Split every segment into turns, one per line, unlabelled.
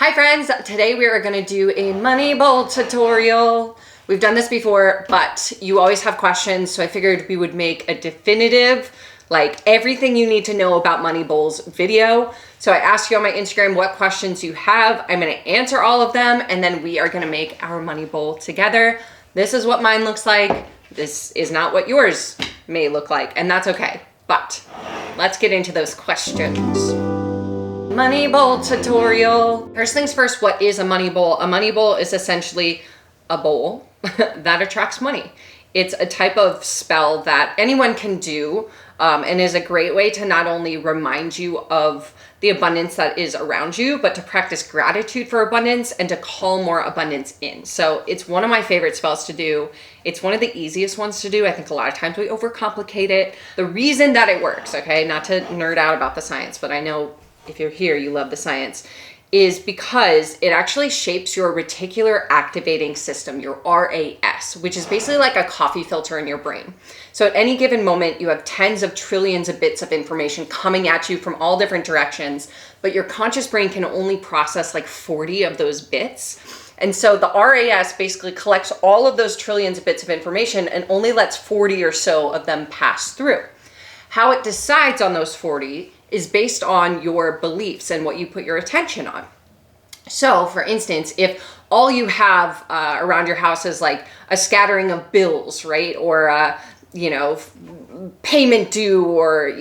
Hi friends, today we are going to do a money bowl tutorial. We've done this before, but you always have questions, so I figured we would make a definitive, like everything you need to know about money bowls video. So I asked you on my Instagram what questions you have. I'm going to answer all of them, and then we are going to make our money bowl together. This is what mine looks like. This is not what yours may look like, and that's okay. But let's get into those questions. Money bowl tutorial. First things first, what is a money bowl? A money bowl is essentially a bowl that attracts money. It's a type of spell that anyone can do and is a great way to not only remind you of the abundance that is around you, but to practice gratitude for abundance and to call more abundance in. So it's one of my favorite spells to do. It's one of the easiest ones to do. I think a lot of times we overcomplicate it. The reason that it works, okay, not to nerd out about the science, but I know if you're here, you love the science, is because it actually shapes your reticular activating system, your RAS, which is basically like a coffee filter in your brain. So at any given moment, you have tens of trillions of bits of information coming at you from all different directions, but your conscious brain can only process like 40 of those bits. And so the RAS basically collects all of those trillions of bits of information and only lets 40 or so of them pass through. How it decides on those 40 is based on your beliefs and what you put your attention on. So for instance, if all you have around your house is like a scattering of bills, right? Or, payment due, or,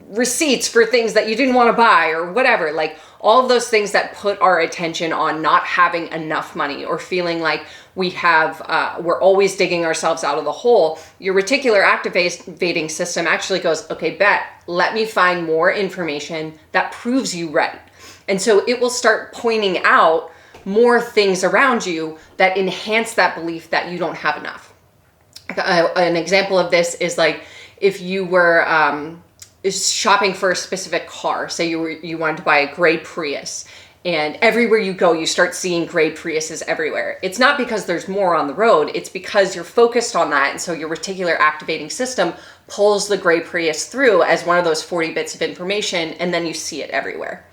receipts for things that you didn't want to buy or whatever, like all of those things that put our attention on not having enough money or feeling like we're always digging ourselves out of the hole, your reticular activating system actually goes, okay, let me find more information that proves you right. And so it will start pointing out more things around you that enhance that belief that you don't have enough. An example of this is like if you were shopping for a specific car, say you wanted to buy a gray Prius, and everywhere you go, you start seeing gray Priuses everywhere. It's not because there's more on the road, it's because you're focused on that, and so your reticular activating system pulls the gray Prius through as one of those 40 bits of information, and then you see it everywhere.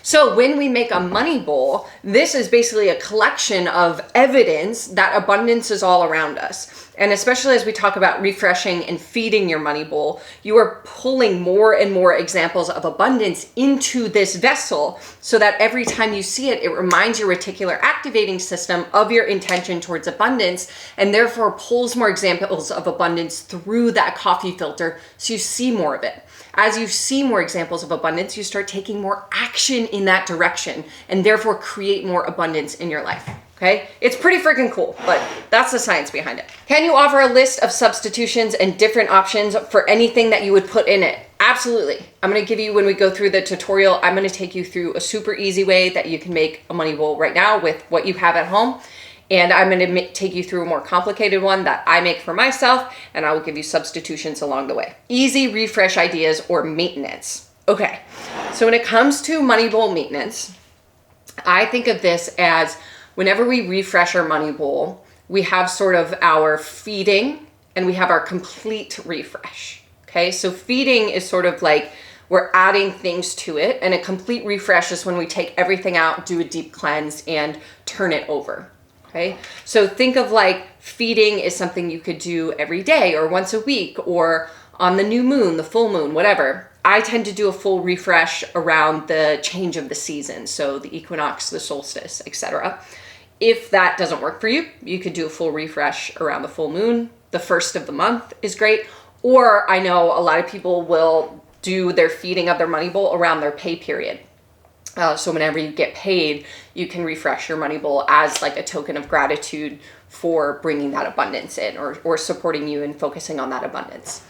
So when we make a money bowl, this is basically a collection of evidence that abundance is all around us. And especially as we talk about refreshing and feeding your money bowl, you are pulling more and more examples of abundance into this vessel so that every time you see it, it reminds your reticular activating system of your intention towards abundance, and therefore pulls more examples of abundance through that coffee filter so you see more of it. As you see more examples of abundance, you start taking more action in that direction and therefore create more abundance in your life. Okay, it's pretty freaking cool, but that's the science behind it. Can you offer a list of substitutions and different options for anything that you would put in it? Absolutely. I'm going to give you, when we go through the tutorial, I'm going to take you through a super easy way that you can make a money bowl right now with what you have at home. And I'm going to take you through a more complicated one that I make for myself, and I will give you substitutions along the way. Easy refresh ideas or maintenance. Okay, so when it comes to money bowl maintenance, I think of this as whenever we refresh our money bowl, we have sort of our feeding and we have our complete refresh. Okay, so feeding is sort of like we're adding things to it, and a complete refresh is when we take everything out, do a deep cleanse, and turn it over. Okay, so think of like feeding is something you could do every day or once a week or on the new moon, the full moon, whatever. I tend to do a full refresh around the change of the season, so the equinox, the solstice, etc. If that doesn't work for you, you could do a full refresh around the full moon. The first of the month is great. Or I know a lot of people will do their feeding of their money bowl around their pay period. So whenever you get paid, you can refresh your money bowl as like a token of gratitude for bringing that abundance in or supporting you and focusing on that abundance.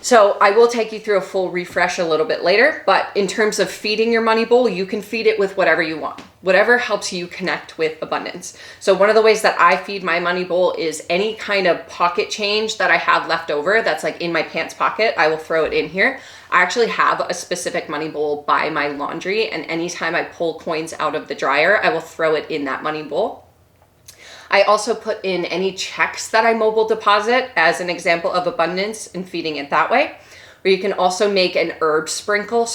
So I will take you through a full refresh a little bit later, but in terms of feeding your money bowl, you can feed it with whatever you want, whatever helps you connect with abundance. So one of the ways that I feed my money bowl is any kind of pocket change that I have left over that's like in my pants pocket, I will throw it in here. I actually have a specific money bowl by my laundry, and anytime I pull coins out of the dryer, I will throw it in that money bowl. I also put in any checks that I mobile deposit as an example of abundance and feeding it that way. Or you can also make an herb sprinkle.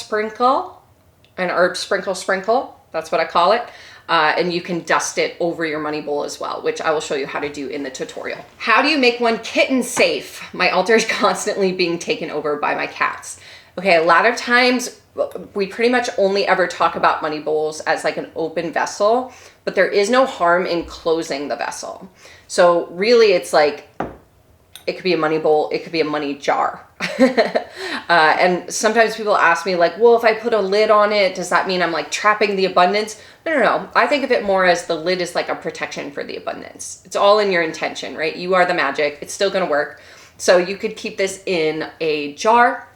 That's what I call it. And you can dust it over your money bowl as well, which I will show you how to do in the tutorial. How do you make one kitten safe? My altar is constantly being taken over by my cats. Okay, a lot of times we pretty much only ever talk about money bowls as like an open vessel, but there is no harm in closing the vessel. So really it's like, it could be a money bowl, it could be a money jar. And sometimes people ask me like, well, if I put a lid on it, does that mean I'm like trapping the abundance? No. I think of it more as the lid is like a protection for the abundance. It's all in your intention, right? You are the magic. It's still gonna work. So you could keep this in a jar.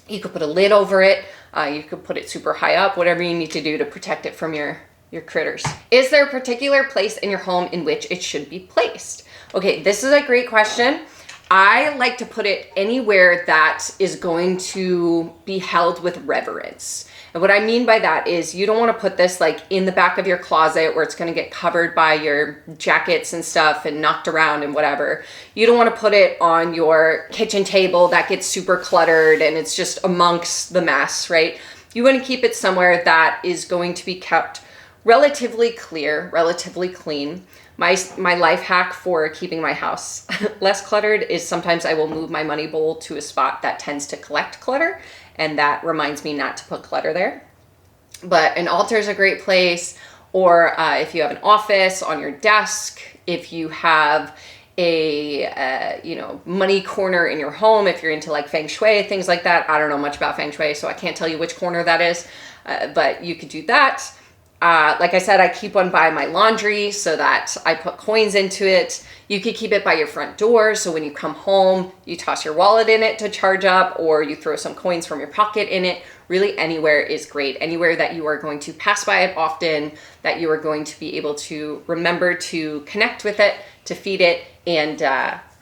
You could put a lid over it. You could put it super high up, whatever you need to do to protect it from your critters. Is there a particular place in your home in which it should be placed? Okay, this is a great question. I like to put it anywhere that is going to be held with reverence. And what I mean by that is you don't want to put this like in the back of your closet where it's going to get covered by your jackets and stuff and knocked around and whatever. You don't want to put it on your kitchen table that gets super cluttered and it's just amongst the mess, right? You want to keep it somewhere that is going to be kept relatively clear, relatively clean. My life hack for keeping my house less cluttered is sometimes I will move my money bowl to a spot that tends to collect clutter, and that reminds me not to put clutter there. But an altar is a great place, or if you have an office, on your desk, if you have a money corner in your home, if you're into like feng shui, things like that. I don't know much about feng shui, so I can't tell you which corner that is, but you could do that. Like I said, I keep one by my laundry so that I put coins into it. You could keep it by your front door. So when you come home, you toss your wallet in it to charge up, or you throw some coins from your pocket in it. Really anywhere is great. Anywhere that you are going to pass by it often, that you are going to be able to remember to connect with it, to feed it, and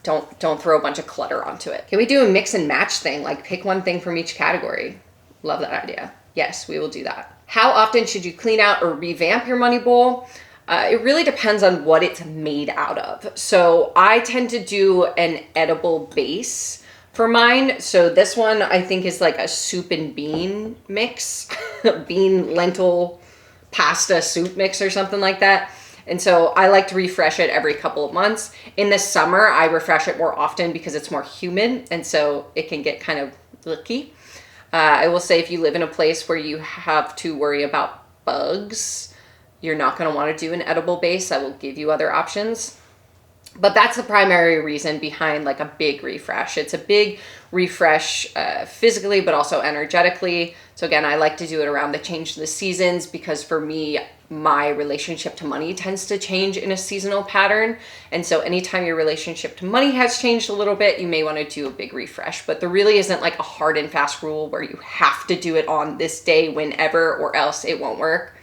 don't throw a bunch of clutter onto it. Can we do a mix and match thing? Like pick one thing from each category. Love that idea. Yes, we will do that. How often should you clean out or revamp your money bowl? It really depends on what it's made out of. So I tend to do an edible base for mine. So this one I think is like a soup and bean mix, bean, lentil, pasta soup mix or something like that. And so I like to refresh it every couple of months. In the summer, I refresh it more often because it's more humid, and so it can get kind of icky. I will say if you live in a place where you have to worry about bugs, you're not going to want to do an edible base. I will give you other options. But that's the primary reason behind like a big refresh. It's a big refresh physically, but also energetically. So again, I like to do it around the change of the seasons because for me, my relationship to money tends to change in a seasonal pattern. And so anytime your relationship to money has changed a little bit, you may want to do a big refresh. But there really isn't like a hard and fast rule where you have to do it on this day whenever or else it won't work.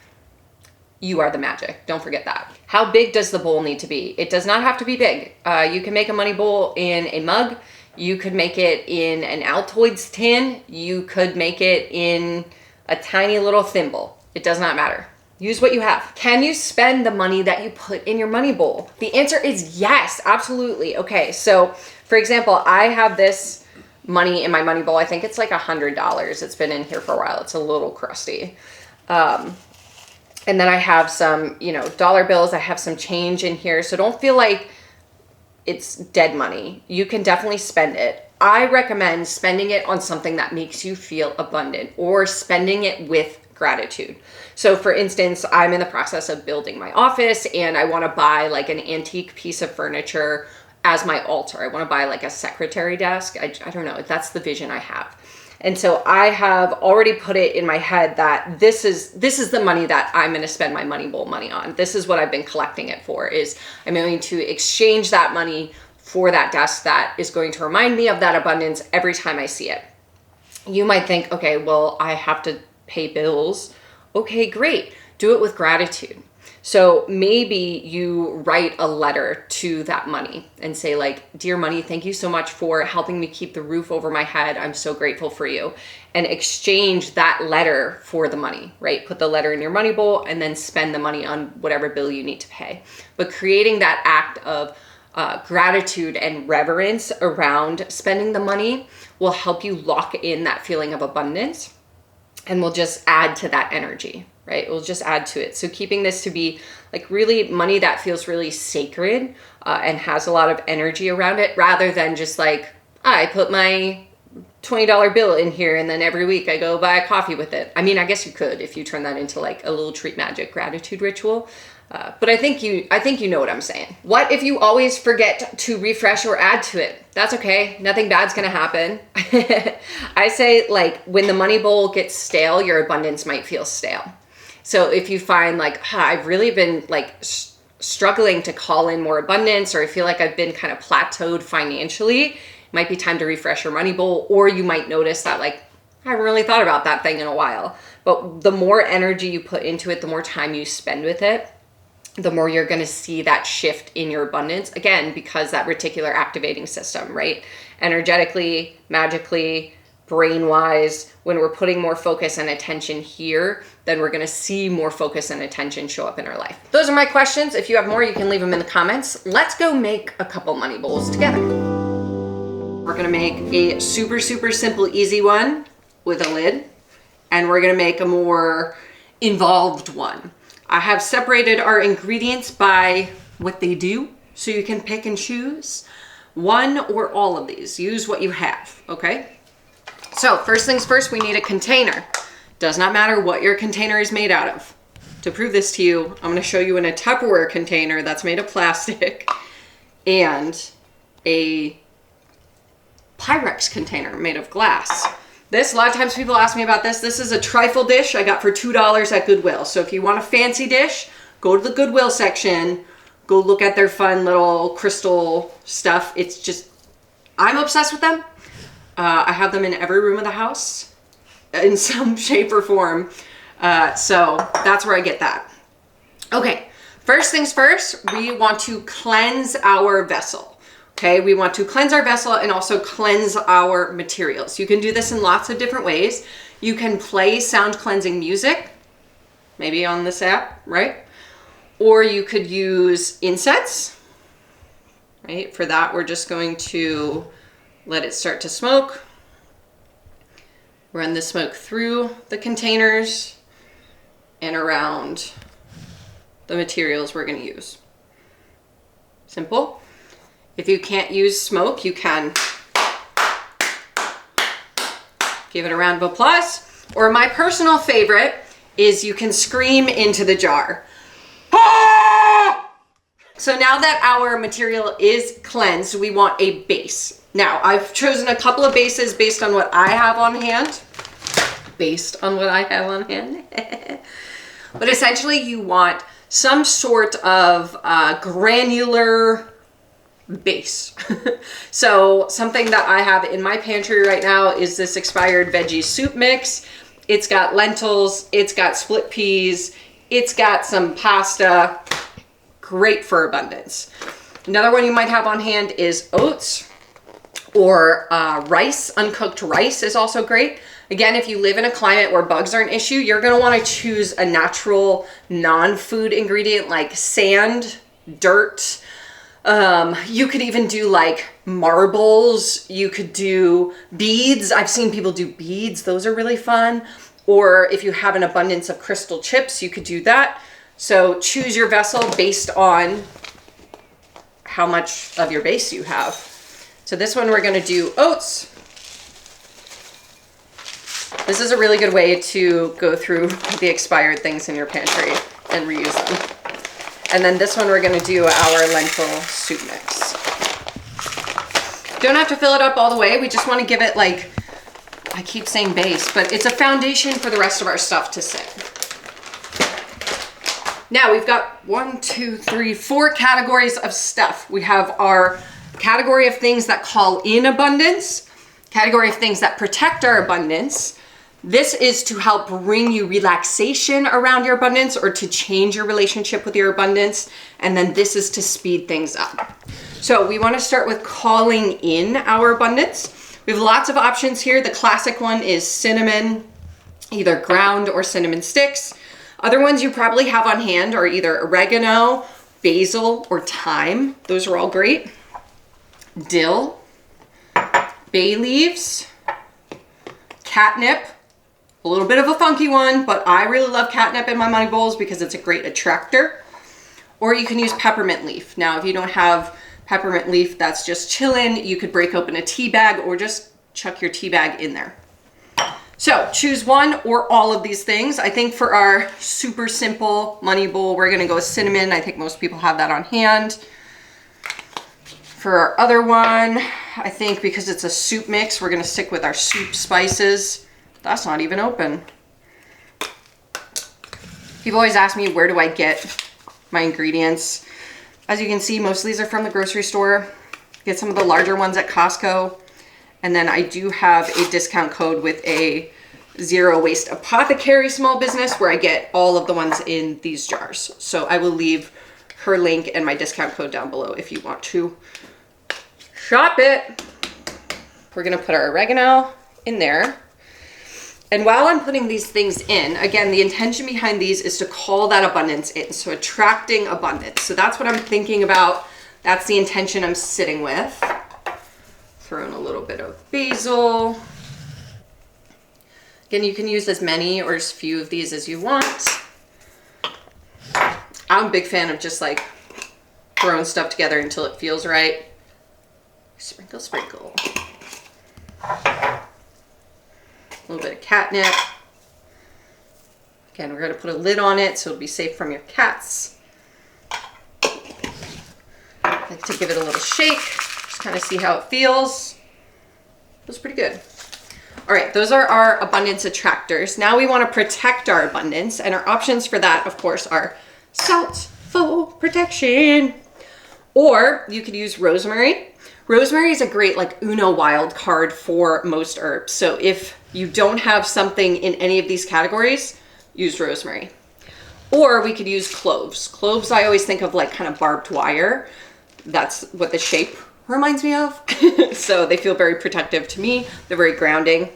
You are the magic. Don't forget that. How big does the bowl need to be? It does not have to be big. You can make a money bowl in a mug. You could make it in an Altoids tin. You could make it in a tiny little thimble. It does not matter. Use what you have. Can you spend the money that you put in your money bowl? The answer is yes, absolutely. Okay, so for example, I have this money in my money bowl. I think it's like $100. It's been in here for a while. It's a little crusty. And then I have some, dollar bills. I have some change in here. So don't feel like it's dead money. You can definitely spend it. I recommend spending it on something that makes you feel abundant or spending it with gratitude. So for instance, I'm in the process of building my office and I want to buy like an antique piece of furniture as my altar. I want to buy like a secretary desk. I don't know. That's the vision I have. And so I have already put it in my head that this is the money that I'm going to spend my money bowl money on. This is what I've been collecting it for, is I'm going to exchange that money for that desk that is going to remind me of that abundance every time I see it. You might think, okay, well, I have to pay bills. Okay, great. Do it with gratitude. So maybe you write a letter to that money and say like, dear money, thank you so much for helping me keep the roof over my head. I'm so grateful for you. And exchange that letter for the money, right? Put the letter in your money bowl and then spend the money on whatever bill you need to pay. But creating that act of gratitude and reverence around spending the money will help you lock in that feeling of abundance and will just add to that energy. right? It will just add to it. So keeping this to be like really money that feels really sacred and has a lot of energy around it, rather than just like, I put my $20 bill in here and then every week I go buy a coffee with it. I mean, I guess you could if you turn that into like a little treat magic gratitude ritual. But I think you know what I'm saying. What if you always forget to refresh or add to it? That's okay. Nothing bad's gonna happen. I say, like, when the money bowl gets stale, your abundance might feel stale. So if you find like, I've really been like struggling to call in more abundance, or I feel like I've been kind of plateaued financially, it might be time to refresh your money bowl. Or you might notice that, like, I haven't really thought about that thing in a while. But the more energy you put into it, the more time you spend with it, the more you're going to see that shift in your abundance. Again, because that reticular activating system, right? Energetically, magically, brain-wise, when we're putting more focus and attention here, then we're going to see more focus and attention show up in our life. Those are my questions. If you have more, you can leave them in the comments. Let's go make a couple money bowls together. We're going to make a super, super simple, easy one with a lid. And we're going to make a more involved one. I have separated our ingredients by what they do, so you can pick and choose one or all of these. Use what you have, okay? So first things first, we need a container. Does not matter what your container is made out of. To prove this to you, I'm going to show you in a Tupperware container that's made of plastic and a Pyrex container made of glass. This, a lot of times people ask me about this. This is a trifle dish I got for $2 at Goodwill. So if you want a fancy dish, go to the Goodwill section, go look at their fun little crystal stuff. It's just, I'm obsessed with them. I have them in every room of the house in some shape or form. So that's where I get that. Okay, first things first, we want to cleanse our vessel. Okay, we want to cleanse our vessel and also cleanse our materials. You can do this in lots of different ways. You can play sound cleansing music, maybe on this app, right? Or you could use incense, right? For that, we're just going to let it start to smoke. Run the smoke through the containers and around the materials we're going to use. Simple. If you can't use smoke, you can give it a round of applause. Or my personal favorite is you can scream into the jar. Ah! So now that our material is cleansed, we want a base. Now, I've chosen a couple of bases based on what I have on hand. But essentially, you want some sort of granular base. So something that I have in my pantry right now is this expired veggie soup mix. It's got lentils, it's got split peas, it's got some pasta. Great for abundance. Another one you might have on hand is oats or rice. Uncooked rice is also great. Again, if you live in a climate where bugs are an issue, you're going to want to choose a natural non-food ingredient like sand, dirt. You could even do like marbles. You could do beads. I've seen people do beads. Those are really fun. Or if you have an abundance of crystal chips, you could do that. So choose your vessel based on how much of your base you have. So this one we're going to do oats. This is a really good way to go through the expired things in your pantry and reuse them. And then this one, we're gonna do our lentil soup mix. Don't have to fill it up all the way. We just wanna give it, like, I keep saying base, but it's a foundation for the rest of our stuff to sit. Now we've got 4 categories of stuff. We have our category of things that call in abundance, category of things that protect our abundance. This is to help bring you relaxation around your abundance or to change your relationship with your abundance. And then this is to speed things up. So we want to start with calling in our abundance. We have lots of options here. The classic one is cinnamon, either ground or cinnamon sticks. Other ones you probably have on hand are either oregano, basil, or thyme. Those are all great. Dill, bay leaves, catnip, A little bit of a funky one, but I really love catnip in my money bowls because it's a great attractor. Or you can use peppermint leaf. Now, if you don't have peppermint leaf that's just chilling, you could break open a tea bag or just chuck your tea bag in there. So choose one or all of these things. I think for our super simple money bowl, we're gonna go with cinnamon. I think most people have that on hand. For our other one, I think because it's a soup mix, we're gonna stick with our soup spices. That's not even open. People always ask me, where do I get my ingredients? As you can see, most of these are from the grocery store. Get some of the larger ones at Costco. And then I do have a discount code with a zero waste apothecary small business where I get all of the ones in these jars. So I will leave her link and my discount code down below if you want to shop it. We're gonna put our oregano in there. And while I'm putting these things in, again, the intention behind these is to call that abundance in. So attracting abundance. So that's what I'm thinking about. That's the intention I'm sitting with. Throw in a little bit of basil. Again, you can use as many or as few of these as you want. I'm a big fan of just like throwing stuff together until it feels right. Sprinkle, sprinkle. A little bit of catnip. Again, we're going to put a lid on it so it'll be safe from your cats. I like to give it a little shake, just kind of see how it feels. Feels pretty good. All right, those are our abundance attractors. Now we want to protect our abundance, and our options for that, of course, are saltful protection. Or you could use rosemary. Rosemary is a great like Uno wild card for most herbs. So if you don't have something in any of these categories, use rosemary. Or we could use cloves. Cloves I always think of like kind of barbed wire. That's what the shape reminds me of. So they feel very protective to me. They're very grounding.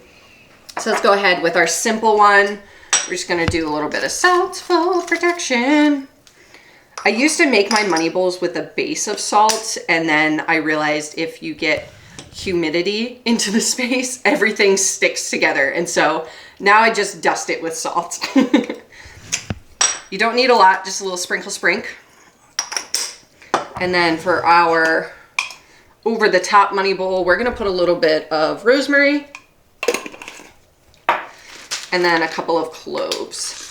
So let's go ahead with our simple one. We're just gonna do a little bit of saltful protection. I used to make my money bowls with a base of salt, and then I realized if you get humidity into the space, everything sticks together. And so now I just dust it with salt. You don't need a lot, just a little sprinkle sprink. And then for our over the top money bowl, we're gonna put a little bit of rosemary and then a couple of cloves.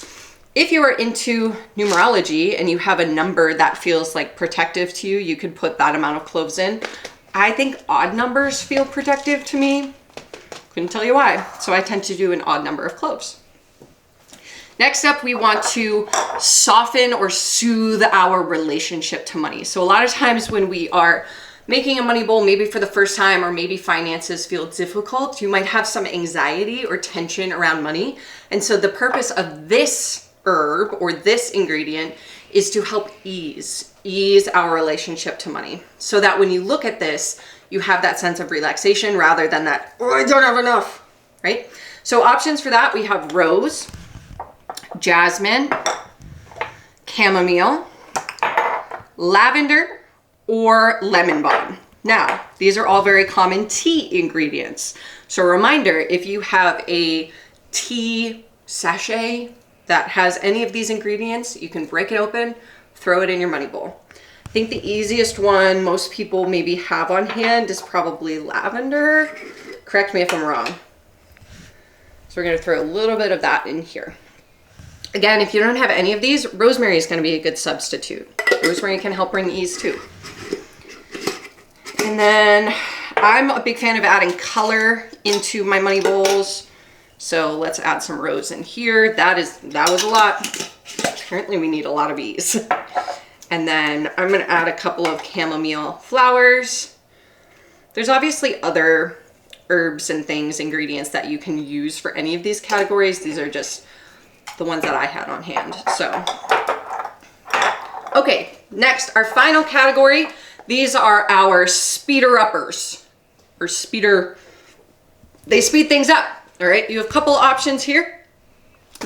If you are into numerology and you have a number that feels like protective to you, you could put that amount of cloves in. I think odd numbers feel protective to me. Couldn't tell you why. So I tend to do an odd number of cloves. Next up, we want to soften or soothe our relationship to money. So a lot of times when we are making a money bowl, maybe for the first time, or maybe finances feel difficult, you might have some anxiety or tension around money. And so the purpose of this herb or this ingredient is to help ease our relationship to money, so that when you look at this, you have that sense of relaxation rather than that, oh, I don't have enough, right? So options for that, we have rose, jasmine, chamomile, lavender, or lemon balm. Now, these are all very common tea ingredients. So a reminder, if you have a tea sachet that has any of these ingredients, you can break it open, throw it in your money bowl. I think the easiest one most people maybe have on hand is probably lavender. Correct me if I'm wrong. So we're gonna throw a little bit of that in here. Again, if you don't have any of these, rosemary is gonna be a good substitute. Rosemary can help bring ease too. And then I'm a big fan of adding color into my money bowls. So let's add some rose in here. That was a lot. Apparently we need a lot of ease. And then I'm gonna add a couple of chamomile flowers. There's obviously other herbs and things, ingredients that you can use for any of these categories. These are just the ones that I had on hand, so. Okay, next, our final category. These are our speeder uppers, or they speed things up. All right, you have a couple options here.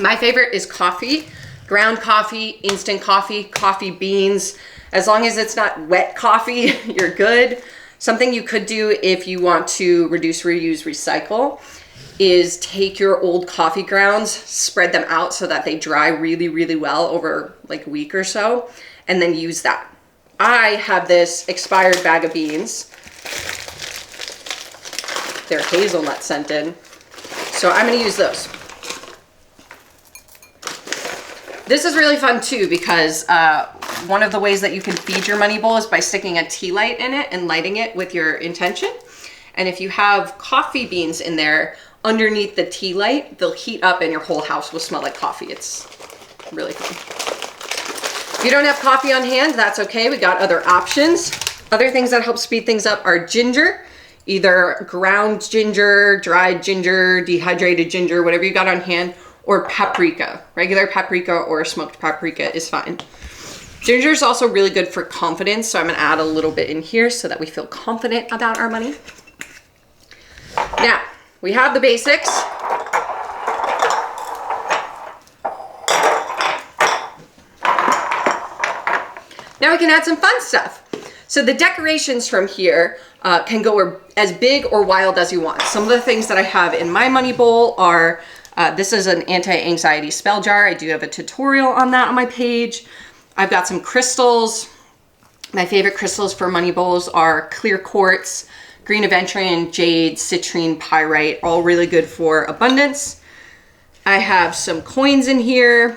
My favorite is coffee, ground coffee, instant coffee, coffee beans. As long as it's not wet coffee, you're good. Something you could do if you want to reduce, reuse, recycle is take your old coffee grounds, spread them out so that they dry really, really well over like a week or so, and then use that. I have this expired bag of beans. They're hazelnut scented, so I'm gonna use those. This is really fun too because one of the ways that you can feed your money bowl is by sticking a tea light in it and lighting it with your intention. And if you have coffee beans in there underneath the tea light, they'll heat up and your whole house will smell like coffee. It's really fun. If you don't have coffee on hand, that's okay. We got other options. Other things that help speed things up are ginger, either ground ginger, dried ginger, dehydrated ginger, whatever you got on hand, or paprika. Regular paprika or smoked paprika is fine. Ginger is also really good for confidence, so I'm gonna add a little bit in here so that we feel confident about our money. Now, we have the basics. Now we can add some fun stuff. So the decorations from here can go as big or wild as you want. Some of the things that I have in my money bowl are, this is an anti-anxiety spell jar. I do have a tutorial on that on my page. I've got some crystals. My favorite crystals for money bowls are clear quartz, green aventurine, jade, citrine, pyrite, all really good for abundance. I have some coins in here,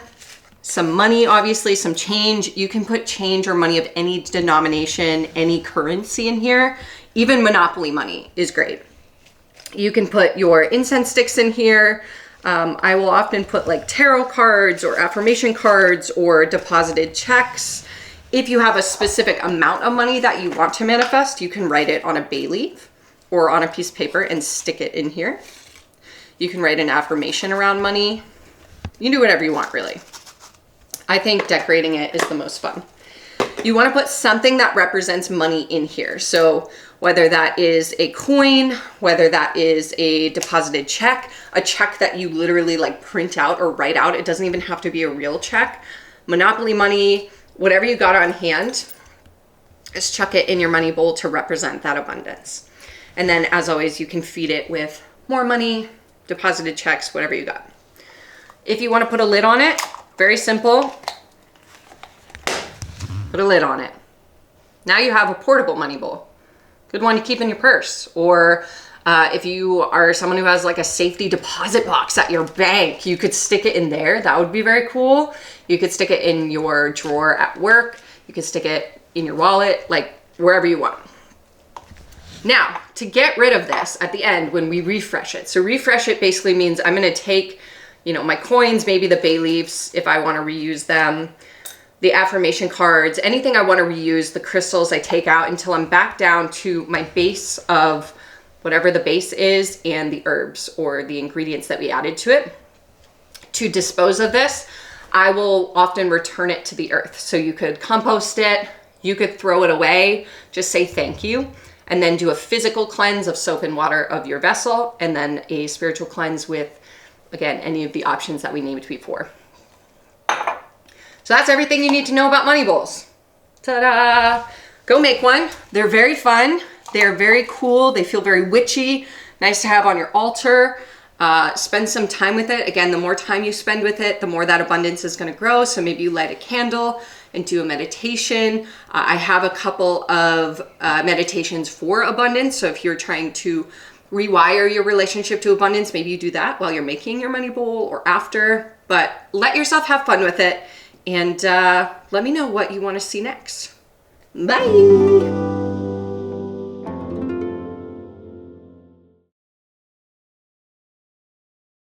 some money, obviously, some change. You can put change or money of any denomination, any currency in here. Even Monopoly money is great. You can put your incense sticks in here. I will often put like tarot cards or affirmation cards or deposited checks. If you have a specific amount of money that you want to manifest, you can write it on a bay leaf or on a piece of paper and stick it in here. You can write an affirmation around money. You can do whatever you want, really. I think decorating it is the most fun. You want to put something that represents money in here. So whether that is a coin, whether that is a deposited check, a check that you literally like print out or write out. It doesn't even have to be a real check. Monopoly money, whatever you got on hand, just chuck it in your money bowl to represent that abundance. And then as always, you can feed it with more money, deposited checks, whatever you got. If you want to put a lid on it, very simple. Put a lid on it. Now you have a portable money bowl. Good one to keep in your purse. Or if you are someone who has like a safety deposit box at your bank, you could stick it in there. That would be very cool. You could stick it in your drawer at work. You could stick it in your wallet, like wherever you want. Now, to get rid of this at the end when we refresh it. So refresh it basically means I'm gonna take, you know, my coins, maybe the bay leaves if I wanna reuse them, the affirmation cards, anything I wanna reuse, the crystals I take out until I'm back down to my base of whatever the base is and the herbs or the ingredients that we added to it. To dispose of this, I will often return it to the earth. So you could compost it, you could throw it away, just say thank you, and then do a physical cleanse of soap and water of your vessel, and then a spiritual cleanse with, again, any of the options that we named before. So that's everything you need to know about money bowls. Ta-da! Go make one. They're very fun. They're very cool. They feel very witchy. Nice to have on your altar. Spend some time with it. Again, the more time you spend with it, the more that abundance is going to grow. So maybe you light a candle and do a meditation. I have a couple of meditations for abundance. So if you're trying to rewire your relationship to abundance, maybe you do that while you're making your money bowl or after. But let yourself have fun with it. And let me know what you want to see next. Bye.